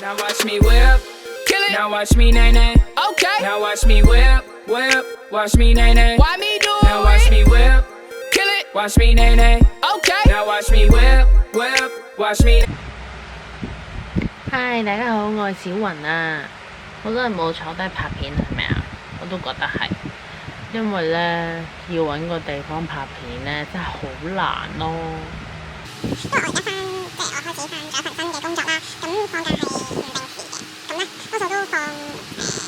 Now watch me whip, kill it. Now watch me nay nay. Okay. Now watch me whip, whip. Watch me nay nay. Why me do it? Now watch me whip, kill it. Watch me nay nay. Okay. Now watch me whip, whip. Watch me. Hi， 大家好，我係小雲啊。好多人冇坐低拍片係咪啊？我都覺得係，因為呢，要揾個地方拍片呢，真係好難咯。因為我而家我開始翻咗一份新嘅工作啦，咁放假係唔定時嘅，咁咧多數都放呢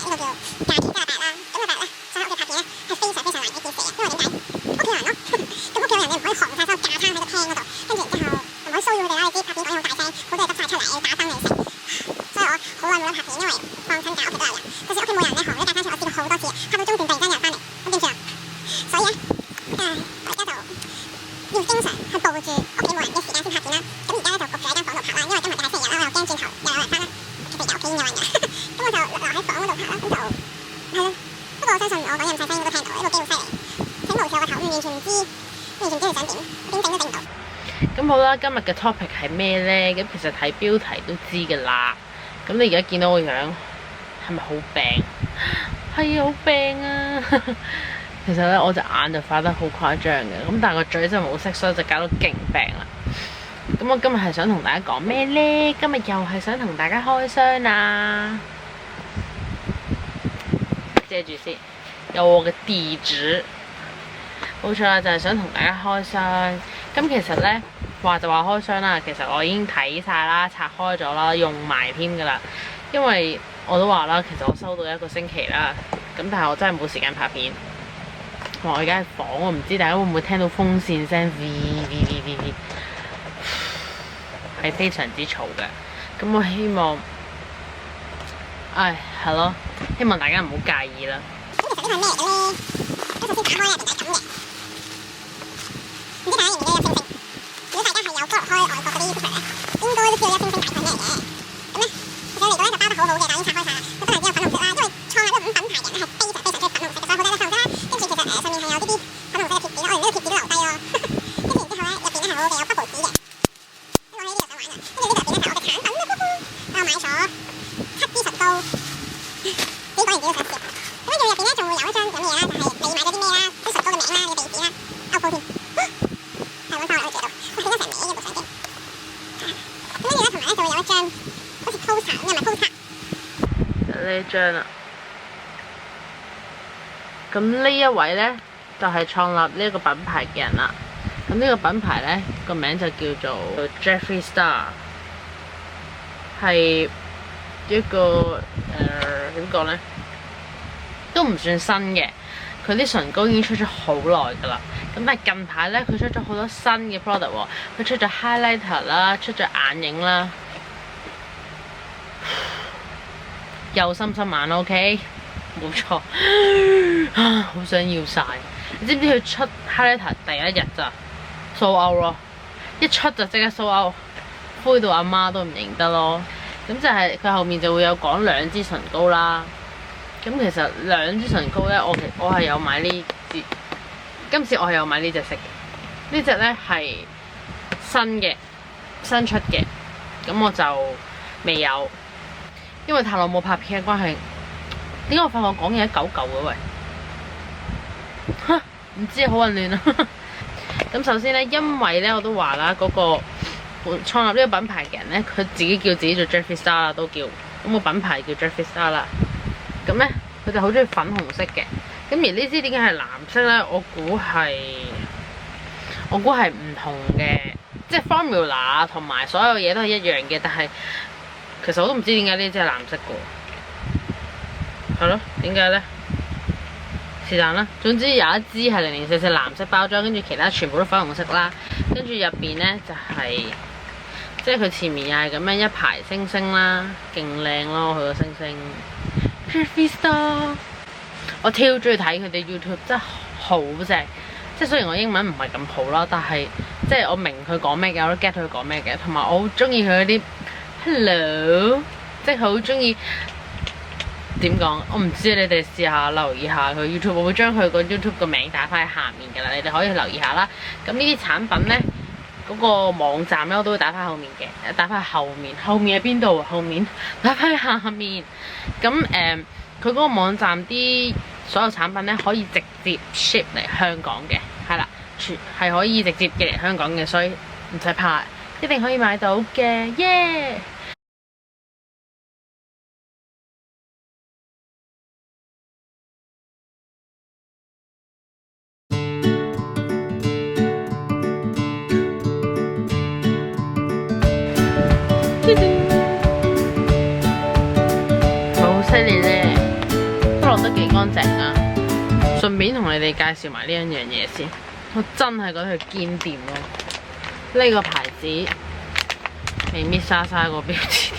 個叫假期假日啦。咁個假日咧，所以屋企拍片咧係非常非常難嘅一件事嘅，因為點解？屋企有人咯，咁屋企有人你唔可以扛晒所有架撐喺個廳嗰度，跟住然之後唔可以騷擾佢哋啦。你知拍片講嘢好大聲，好多嘢執晒出嚟，要打燈嚟食。所以我好耐冇諗拍片，因為放親假屋企都有人，就算屋企冇人咧，扛啲架撐出嚟，我試過好多次，拍到中段突然間有人翻嚟，咁點算啊？所以咧，我而家就要經常去報住屋企冇人嘅時間先拍片啦。咁而家咧就焗住喺間房度拍啦，因為今日就係星期日啦，我又驚轉頭又有人翻啦，其實有屋企已經有人嘅，咁我就留喺房嗰度拍啦。咁就係咯。不過我相信我講嘢咁細聲應該都聽到，呢部機好犀利，請無視我個頭，完全唔知佢想點，邊整都整唔到。咁好啦，今日嘅 topic 係咩呢？咁其實睇標題都知㗎啦。咁你而家見到個樣係咪好病？係啊，好病啊！其實咧，我隻眼就發得好誇張嘅，咁但係個嘴真係冇色，所以就搞到勁病啦。咁我今日係想同大家講咩呢？今日又係想同大家開箱啊！借住先，有我嘅地址，冇錯啦，就係想同大家開箱。咁其實呢，話就話開箱啦，其實我已經睇晒啦，拆開咗啦，用埋添噶啦。因為我都話啦，其實我收到一個星期啦，咁但係我真係冇時間拍片。我而家喺房，我唔知大家會唔會聽到風扇聲 V， 係非常之嘈嘅。咁我希望，係咯，希望大家唔好介意啦。咁其實呢個係咩嚟嘅咧？咁首先打開入邊係咁嘅，唔知大家認唔認得有星星？如果大家係有 follow 開外國嗰啲 YouTuber 咧，應該都知道有星星大概咩嚟嘅。咁咧，其實嚟講咧就包得好好嘅，但已經拆開晒啦。佢當然之後粉紅色啦，因為創立呢個品牌嘅人咧係非常非常中意粉紅色嘅，所以好多都粉紅色啦。跟住其實上面係有啲粉紅色嘅貼紙咯，我連呢個貼紙都留低咯。跟住然之後咧，入邊咧係好好嘅，有 bubble 紙嘅。我喺呢度想玩啊！跟住呢度入邊咧就係我嘅產品啦，我買咗7支唇膏，自己講完自己都想笑。咁跟住入邊咧仲會有一張咁嘅嘢啦，就係你買咗啲咩啦，啲唇膏嘅名啦、你地址啦、歐鋪添。係揾翻我喺度，我起咗成名嘅部相機。咁跟住咧，同埋咧就會有一張好似 poster 咁，又唔係 poster。呢張啊，咁呢一位呢，就係創立呢一個品牌嘅人啦。咁呢個品牌呢，個名就叫做 Jeffree Star， 係一個點講呢，都唔算新嘅。佢啲唇膏已經出咗好耐㗎啦。咁但係近排呢，佢出咗好多新嘅 product 喎。佢出咗 highlighter 啦，出咗眼影啦。又深深眼 OK， 冇錯，好想要晒。你知唔知佢出 highlighter 第一日咋sold out咯？一出就即刻sold out，灰到阿媽都唔認得咯。咁就係佢後面就會有講2支唇膏啦。咁其實2支唇膏呢，我係有買呢支，今次我係有買呢隻色嘅。呢隻呢係新出嘅，咁我就未有。因為太耐冇拍片嘅關係，點解我發覺我講嘢一嚿嚿嘅喂？唔知好混亂啊！咁首先呢，因為呢我都話啦，嗰個創立呢個品牌嘅人呢，佢自己叫自己做 Jeffree Star 啦，都叫咁個品牌叫 Jeffree Star 啦。咁呢，佢就好中意粉紅色嘅。咁而呢支點解係藍色呢？我估係唔同嘅，即係 formula 同埋所有嘢都係一樣嘅，但係。其實我都唔知點解呢支係藍色嘅，係咯？點解呢？是但啦。總之有一支係0044藍色包裝，跟住其他全部都粉紅色啦。跟住入邊呢，就係、即係佢前面又係咁樣一排星星啦，勁靚咯佢個星星。Jeffree Star， 我超中意睇佢哋 YouTube， 真係好正。即係雖然我英文唔係咁好啦，但係即係我明佢講咩嘅，我都 get 佢講咩嘅，同埋我好中意佢嗰啲。Hello， 即係好中意點講？我唔知，你哋試下留意下佢 YouTube， 我會將佢個 YouTube 個名打翻喺下面㗎啦，你哋可以留意下啦。咁呢啲產品呢，嗰個網站咧，我都會打翻後面嘅，打翻後面。後面喺邊度啊？後面打翻下面。咁佢嗰個網站啲所有產品咧，可以直接 ship 嚟香港嘅，係啦，係可以直接寄嚟香港嘅，所以唔使怕，一定可以買到嘅，耶！好犀利咧，都落得幾乾淨啊！順便同你哋介紹埋呢樣嘢先，我真係覺得佢堅掂咯。呢個牌子未搣莎莎個標誌，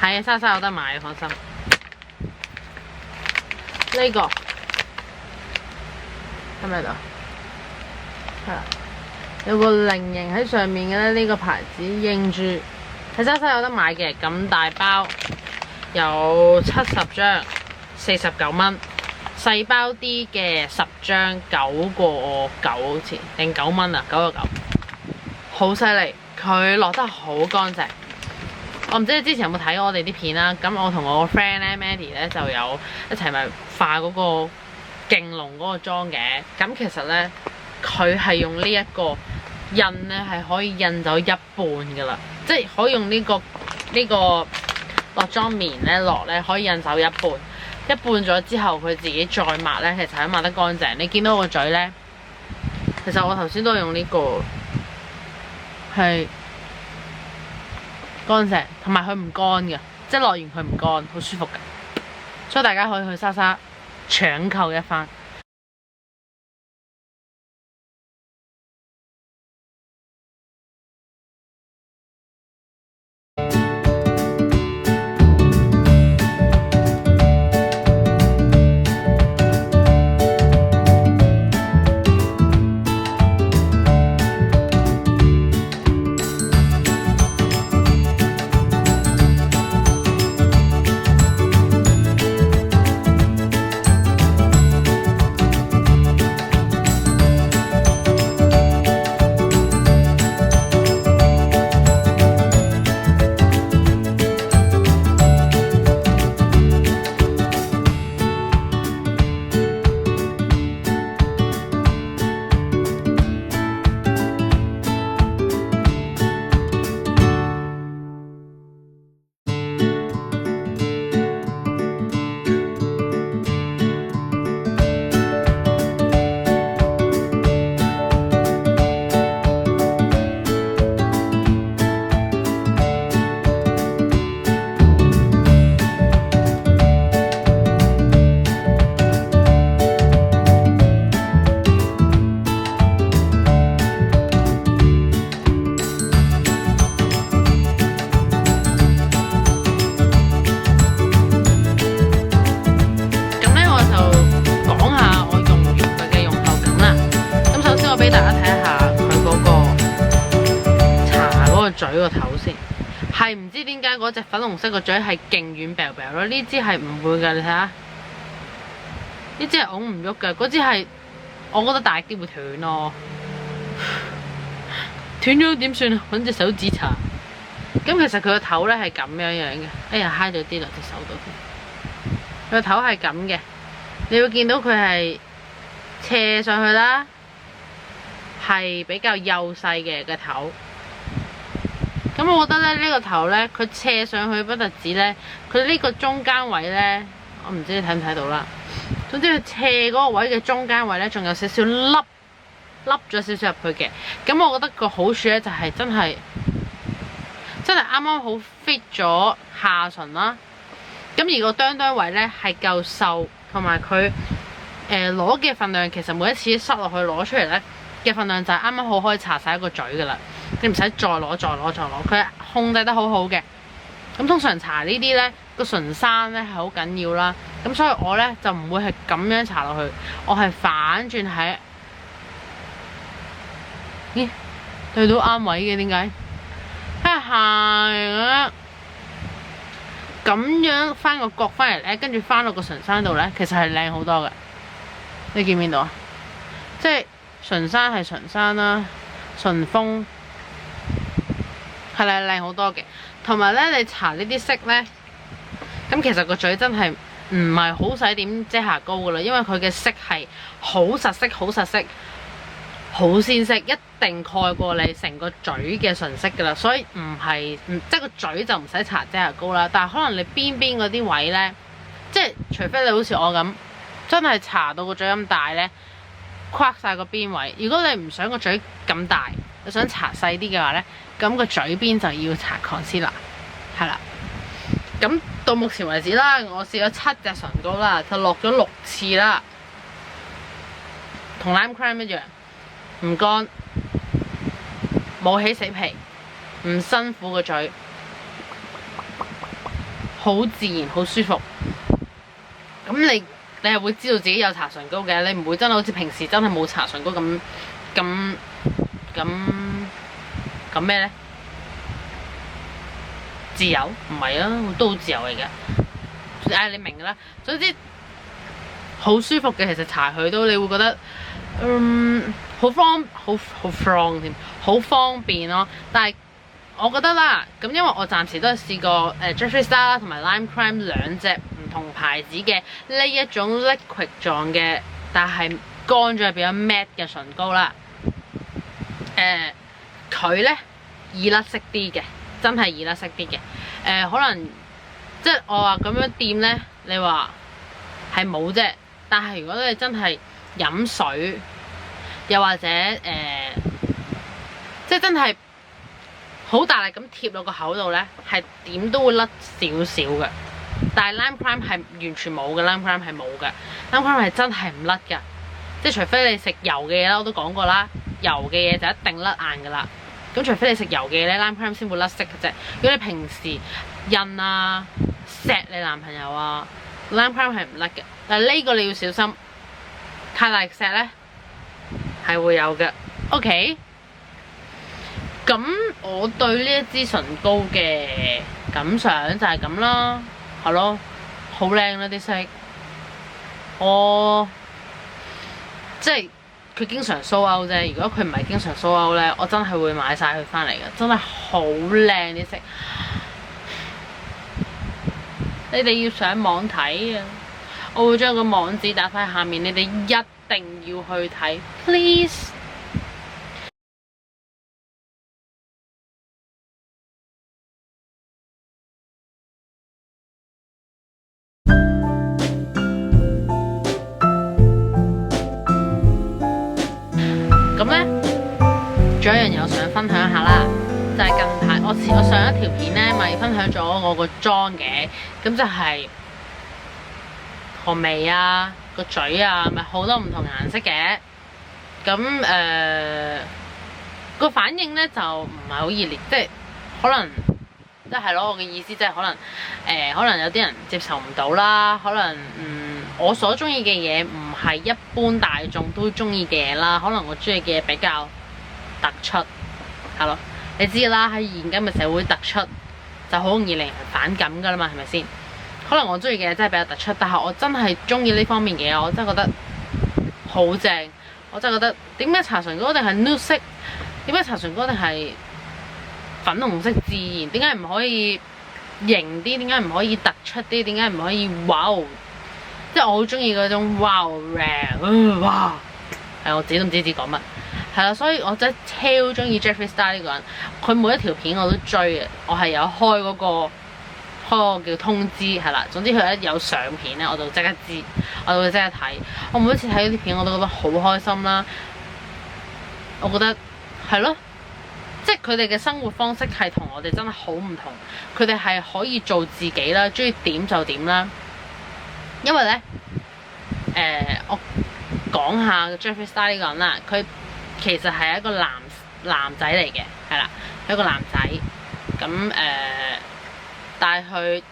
係啊，莎莎有得買，放心。呢個喺咪度？係啦。有個菱形喺上面嘅咧，呢個牌子認住，喺莎莎有得買嘅，咁大包有70張，49蚊，細包啲嘅10張9個9好似，定9蚊啊，9個9，好犀利，佢落得好乾淨。我唔知你之前有冇睇我哋啲片啦，咁我同我個 friend 咧 Maddie 咧就有一齊咪化嗰個勁濃嗰個妝嘅，咁其實咧佢係用呢一個印咧係可以印走一半噶啦，即係可以用呢個落妝棉咧落咧可以印走一半咗之後，佢自己再抹咧，其實係抹得乾淨。你見到我個嘴咧，其實我頭先都用呢個係乾淨，同埋佢唔乾嘅，即係落完佢唔乾，好舒服嘅，所以大家可以去莎莎搶購一番。嘴個頭先，係唔知點解嗰隻粉紅色個嘴係勁軟掉掉咯，呢支係唔會㗎，你睇下，呢支係拱唔喐㗎，嗰支係我覺得大啲會斷咯，斷咗點算啊？揾隻手指查。咁其實佢個頭咧係咁樣樣嘅，哎呀揩咗啲落隻手度添。佢個頭係咁嘅，你會見到佢係斜上去啦，係比較幼細嘅個頭。咁我覺得咧呢個頭咧，佢斜上去不特止咧，佢呢個中間位咧，我唔知你睇唔睇到啦。總之佢斜嗰個位嘅中間位咧，仲有少少凹咗少少入去嘅。咁我覺得個好處咧就係真係啱啱好 fit 咗下唇啦。咁而個哚哚位咧係夠瘦，同埋佢攞嘅份量其實每一次塞落去攞出嚟咧嘅份量就係啱啱好可以搽晒一個嘴噶啦。你唔使再攞，佢控制得好好嘅。咁通常搽呢啲咧個唇生咧係好緊要啦。咁所以我咧就唔會係咁樣搽落去，我係反轉喺，咦對到啱位嘅點解？係咁樣翻個角翻嚟咧，跟住翻落個唇生度咧，其實係靚好多嘅。你見唔見到啊？即係純山係純山啦，順豐係靚好多嘅。同埋咧，你搽呢啲色咧，咁其實個嘴真係唔係好使點遮瑕膏噶啦，因為佢嘅色係好實色、好實色、好鮮色，一定蓋過你成個嘴嘅唇色噶啦。所以即係個嘴就唔使搽遮瑕膏啦。但係可能你邊邊嗰啲位咧，即係除非你好似我咁，真係搽到個嘴咁大咧，框晒個邊位。如果你唔想個嘴咁大，你想搽細啲嘅話咧，咁個嘴邊就要搽 concealer， 係啦。咁到目前為止啦，我試咗7隻唇膏啦，就落咗6次啦，同 lime crème 一樣，唔乾，冇起死皮，唔辛苦個嘴，好自然，好舒服。咁你係會知道自己有搽唇膏嘅，你唔會真係好似平時真係冇搽唇膏咁咩呢？自由？唔係啊，都好自由嚟嘅。你明㗎啦。總之好舒服嘅，其實搽佢都你會覺得好方便咯。但係我覺得啦，咁因為我暫時都係試過Jeffree Star 啦同埋 Lime Crime 兩隻唔同牌子嘅呢一種 liquid 狀嘅，但係乾咗變咗 matte 嘅唇膏啦。佢呢易甩色啲嘅，真係易甩色啲嘅。可能即係我話咁樣掂呢，你話係冇啫。但係如果你真係飲水，又或者即係真係好大力咁貼落個口度呢，係點都會甩少少嘅。但係 Lime Crime 係完全冇嘅，Lime Crime 係冇嘅，Lime Crime 係真係唔甩㗎。即係除非你食油嘅嘢啦，我都講過啦，油嘅嘢就一定甩硬㗎啦。咁除非你食油嘅嘢咧，Lime Crime 先會甩色嘅啫。如果你平時印啊、錫你男朋友啊，Lime Crime 係唔甩嘅。但係呢個你要小心，太大力錫咧係會有嘅。OK， 咁我對呢一支唇膏嘅感想就係咁啦，係咯，好靚啦啲色。我即係佢經常 sold out 啫，如果佢唔係經常 sold out 咧，我真係會買晒佢翻嚟嘅，真係好靚啲色。你哋要上網睇啊，我會將個網址打喺下面，你哋一定要去睇 ，please。咁呢，仲有一樣嘢我想分享下啦，就係近排我上一條片呢咪分享咗我個妝嘅，咁就係個眉啊、個嘴啊，咪好多唔同顏色嘅。咁個反應呢就唔係好熱烈，即係可能即係咯，我嘅意思即係可能有啲人接受唔到啦，可能我所中意嘅嘢唔係一般大眾都中意嘅嘢啦，可能我中意嘅嘢比較突出，係咯，你知啦，喺現今嘅社會突出就好容易令人反感噶啦嘛，係咪先？可能我中意嘅嘢真係比較突出，但係我真係中意呢方面嘅嘢，我真係覺得好正，我真係覺得點解搽唇膏一定係 nude 色？點解搽唇膏一定係粉紅色自然？點解唔可以型啲？點解唔可以突出啲？點解唔可以wow？即係我好中意嗰種 wow rare， 哇！係我自己都唔知自己講乜，係啦，所以我真係超中意 Jeffree Star 呢個人，佢每一條片我都追嘅，我係有開嗰個叫通知，係啦，總之佢一有上片咧，我就即刻知，我就會即刻睇。我每一次睇嗰啲片我都覺得好開心啦，我覺得係咯，即係佢哋嘅生活方式係同我哋真係好唔同，佢哋係可以做自己啦，中意點就點啦。因為咧，我講下 Jeffree Star 呢個人啦，佢其實係一個男仔嚟嘅，係啦，係一個男仔。咁但係佢，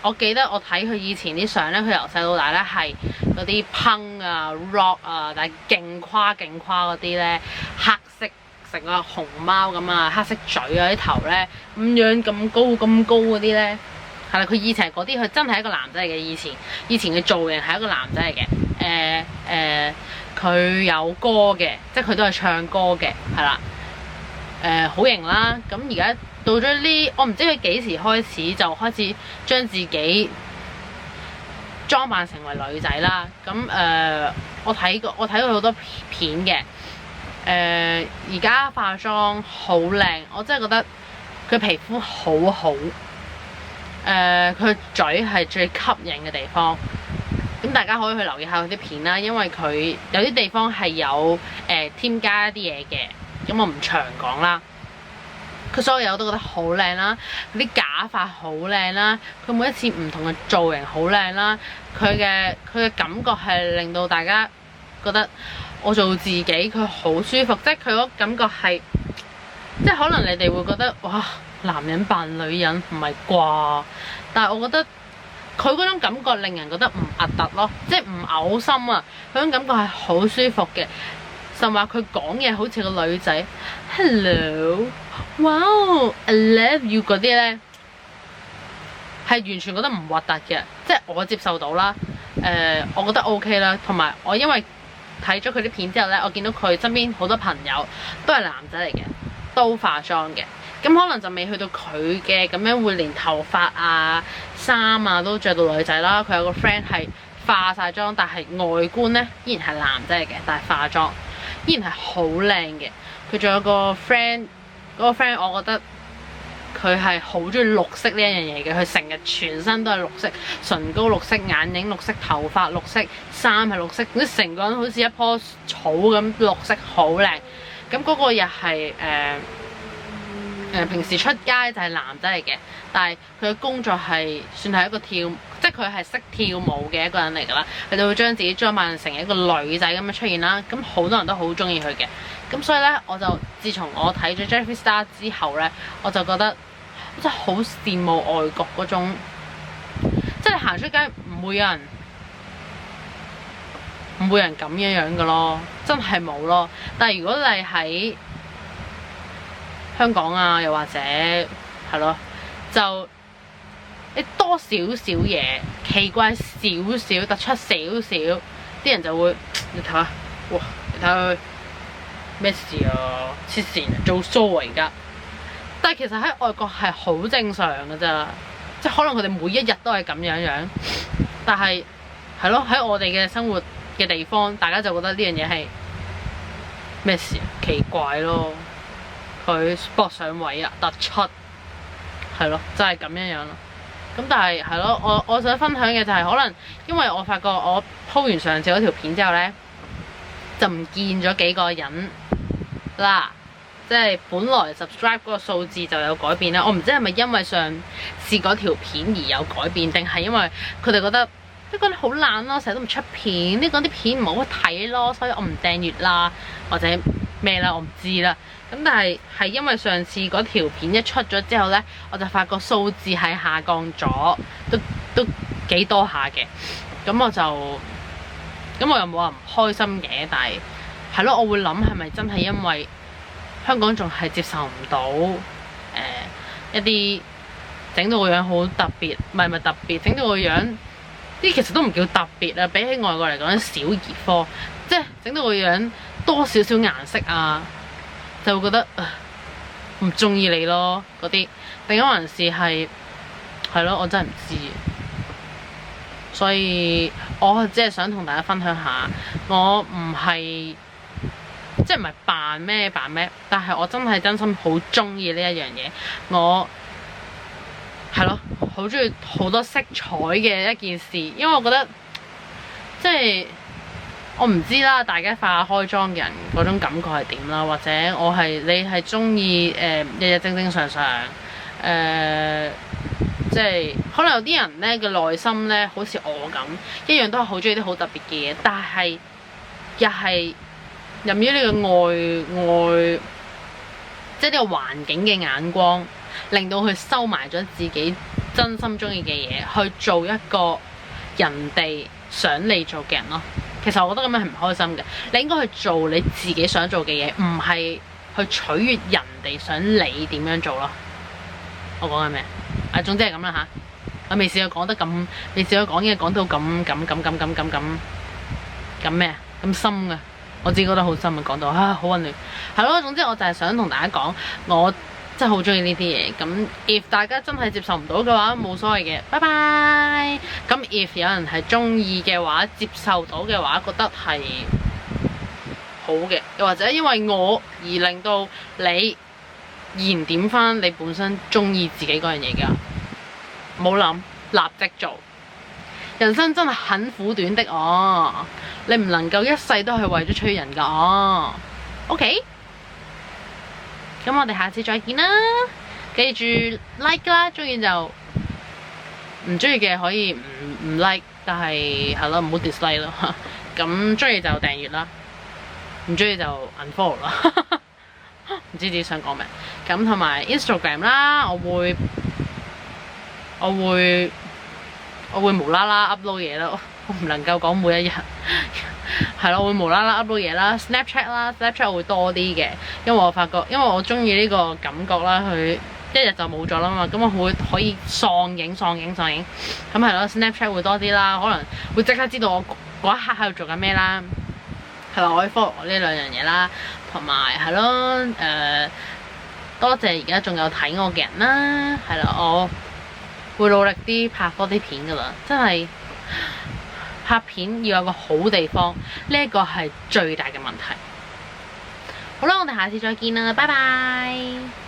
我記得我睇佢以前啲相咧，佢由細到大咧係嗰啲 punk 啊、rock 啊，但係勁誇嗰啲咧，黑色成個熊貓咁啊，黑色嘴啊，啲頭咧咁樣咁高嗰啲咧。係啦，佢以前係嗰啲，佢真係一個男仔嚟嘅。以前嘅造型係一個男仔嚟嘅。佢有歌嘅，即係佢都係唱歌嘅，係啦。好型啦。咁而家到咗呢，我唔知佢幾時開始就開始將自己裝扮成為女仔啦。咁我睇過佢好多片嘅。而家化妝好靚，我真係覺得佢皮膚好好。佢嘴係最吸引嘅地方。咁大家可以去留意下佢啲片啦，因為佢有啲地方係有添加一啲嘢嘅。咁我唔長講啦。佢所有嘢我都覺得好靚啦，佢啲假髮好靚啦，佢每一次唔同嘅造型好靚啦，佢嘅感覺係令到大家覺得我做自己，佢好舒服，即係佢嗰感覺係，即係可能你哋會覺得哇，男人扮女人唔係啩？但係我覺得佢嗰種感覺令人覺得唔核突咯，即係唔嘔心啊！佢種感覺係好舒服嘅，甚至話佢講嘢好似個女仔 ，Hello， wow， I love you 嗰啲咧，係完全覺得唔核突嘅，即係我接受到啦。我覺得 OK 啦，同埋我因為睇咗佢啲片之後咧，我見到佢身邊好多朋友都係男仔嚟嘅，都化妝嘅。咁可能就未去到佢嘅咁樣會連頭髮啊、衫啊都着到女仔啦。佢有個 friend 係化晒妝，但係外觀咧依然係男仔嚟嘅，但係化妝依然係好靚嘅。佢仲有個 friend，嗰個 friend 我覺得佢係好中意綠色呢一樣嘢嘅。佢成日全身都係綠色，唇膏綠色、眼影綠色、頭髮綠色、衫係綠色，總之成個人好似一棵草咁綠色，好靚。咁嗰個又係平時出街就係男仔嚟嘅，但係佢嘅工作係算係一個即係佢係識跳舞嘅一個人嚟㗎啦。佢就會將自己裝扮成一個女仔咁樣出現啦。咁好多人都好中意佢嘅。咁所以咧，自從我睇咗 Jeffree Star 之後咧，我就覺得我真係好羨慕外國嗰種，即係你行出街唔會有人咁樣嘅咯，真係冇咯。但係如果你喺香港啊，又或者係咯，就你多少少嘢奇怪少少，突出少少，啲人就會你睇下，哇！你睇下佢咩事啊？黐線啊，做 show 啊而家。但係其實喺外國係好正常㗎咋，即係可能佢哋每一日都係咁樣，但係係咯，喺我哋嘅生活嘅地方，大家就覺得呢樣嘢係咩事啊？奇怪咯。佢搏上位啊，突出係咯，就係咁樣咯。咁但係係咯，我想分享嘅就係可能因為我發覺我 po 完上次嗰條片之後呢，就唔見咗幾個人啦。即係本來 subscribe 嗰個數字就有改變啦。我唔知係咪因為上次嗰條片而有改變，定係因為佢哋覺得呢個好懶咯，成日都唔出片，呢個啲片唔好睇咯，所以我唔訂閱啦，或者咩啦，我唔知啦。咁但係因為上次嗰條片一出咗之後呢，我就發覺數字係下降咗，都幾多下嘅。咁我又冇話唔開心嘅，但係咯，我會諗係咪真係因為香港仲係接受唔到一啲整到個樣好特別，唔係特別，整到個樣啲其實都唔叫特別啊。比起外國嚟講，小兒科，即係整到個樣多少少顏色啊，就會覺得唔中意你咯嗰啲。另一還是係咯，我真係唔知。所以我只係想同大家分享下，我唔係即係唔係扮咩，但係我真係真心好中意呢一樣嘢。我係咯，好中意好多色彩嘅一件事，因為我覺得即係我唔知啦，大家化開妝嘅人嗰種感覺係點啦，或者你係中意日日正正常常即係可能有啲人咧嘅內心咧，好似我咁一樣都係好中意啲好特別嘅嘢，但係又係任於呢個外即係呢個環境嘅眼光，令到佢收埋咗自己真心中意嘅嘢，去做一個人哋想你做嘅人咯。其實我覺得咁樣係唔開心嘅。你應該去做你自己想做嘅嘢，唔係去取悅人哋想你點樣做咯。我講緊咩？總之係咁啦嚇。我未試過講得咁，未試過講嘢講到咁咩啊？咁深啊！我自己覺得好深啊，講到好混亂。係咯，總之我就係想同大家講，我真係好中意呢啲嘢。咁 if 大家真係接受唔到嘅話，冇所謂嘅，拜拜。咁 if 有人係中意嘅話，接受到嘅話，覺得係好嘅，又或者因為我而令到你燃點翻你本身中意自己嗰樣嘢㗎，冇諗，立即做。人生真係很苦短的哦，你唔能夠一世都係為咗催人㗎哦。OK， 咁我哋下次再見啦，記住 like 啦，中意就唔中意嘅可以唔 like， 但係係咯，唔好 dislike 咯。咁中意就訂閱啦，唔中意就 unfollow 啦。唔知自己想講咩。咁同埋 Instagram 啦，我會無啦啦 upload 嘢咯，我唔能夠講每一日。係咯，會無啦啦 upload 嘢啦。Snapchat 啦 ，Snapchat 我會多啲嘅，因為我發覺，因為我中意呢個感覺啦，佢一日就冇咗啦嘛，咁我可以喪影，咁係咯 ，Snapchat 會多啲啦，可能會即刻知道我嗰一刻喺度做緊咩啦。係啦，我可以 follow 我呢兩樣嘢啦，同埋係咯，多謝而家仲有睇我嘅人啦，係啦，我會努力啲拍多啲片噶啦，真係拍片要有個好地方，呢一個係最大嘅問題。好啦，我哋下次再見啦，拜拜。